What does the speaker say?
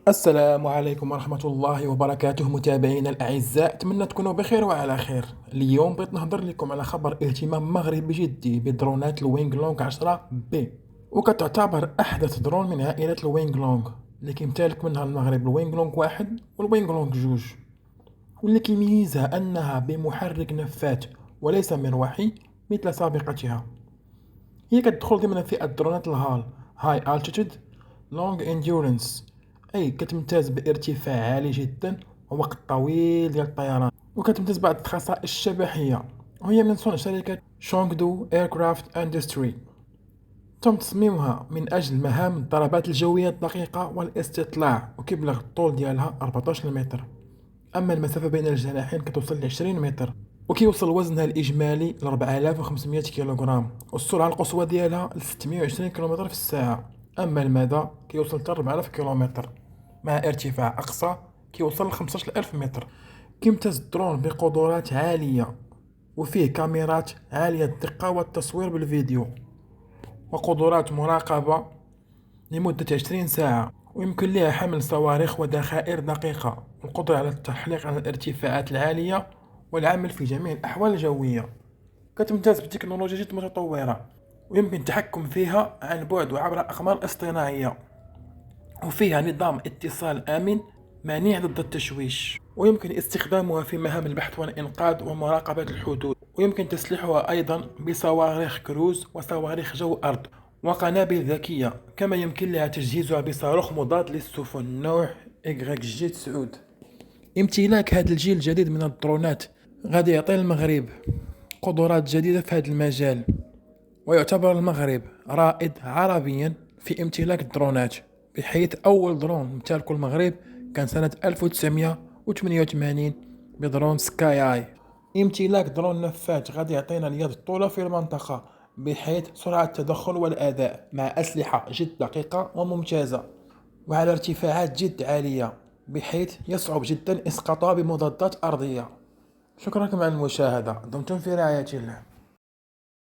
السلام عليكم ورحمة الله وبركاته متابعينا الأعزاء، أتمنى تكونوا بخير وعلى خير. اليوم بغيت نهضر لكم على خبر اهتمام مغربي جدي بدرونات الوينغ لونغ 10 بي، وكتعتبر أحدث درون من عائلة الوينغ لونغ اللي كيمتلك منها المغرب الوينغ لونغ واحد والوينغ لونغ جوج، واللي كيميزها أنها بمحرك نفاث وليس مروحي مثل سابقتها. هي كتدخل ضمن فئة درونات الهال هاي altitude long endurance، أي كتمتاز بارتفاع عالي جدا ووقت طويل ديال الطيران، وكتمتاز بعض الخصائص الشبحية، وهي من صنع شركة شونغدو ايركرافت اندستري. تم تصميمها من أجل مهام الضربات الجوية الدقيقة والاستطلاع، وكيبلغ الطول ديالها 14 متر، أما المسافة بين الجناحين كتوصل ل 20 متر، وكيوصل وزنها الإجمالي ل 4500 كيلوغرام، والسرعة القصوى ديالها ل 620 كيلومتر في الساعة. أما المدى كيوصل حتى 4000 كيلومتر، مع ارتفاع أقصى كيوصل ل 15000 متر. كيمتاز الدرون بقدرات عالية، وفيه كاميرات عالية الدقة والتصوير بالفيديو، وقدرات مراقبة لمدة 20 ساعة، ويمكن لها حمل صواريخ وذخائر دقيقة، والقدرة على التحليق على الارتفاعات العالية والعمل في جميع الأحوال الجوية. كتمتاز بتكنولوجيا جد متطورة، ويمكن التحكم فيها عن بعد وعبر أقمار اصطناعية، وفيها نظام اتصال آمن منيع ضد التشويش، ويمكن استخدامها في مهام البحث والإنقاذ ومراقبة الحدود، ويمكن تسليحها أيضا بصواريخ كروز وصواريخ جو أرض وقنابل ذكية، كما يمكن لها تجهيزها بصاروخ مضاد للسفن نوع إكغيك 9. امتلاك هذا الجيل الجديد من الدرونات غادي يعطي المغرب قدرات جديدة في هذا المجال، ويعتبر المغرب رائد عربيا في امتلاك الدرونات، بحيث أول درون امتلكه المغرب كان سنة 1988 بدرون سكاي آي. امتلاك درون نفاث غادي يعطينا اليد الطولة في المنطقة، بحيث سرعة التدخل والأداء مع أسلحة جد دقيقة وممتازة، وعلى ارتفاعات جد عالية، بحيث يصعب جدا إسقاطها بمضادات أرضية. شكرا لكم على المشاهدة، دمتم في رعاية الله.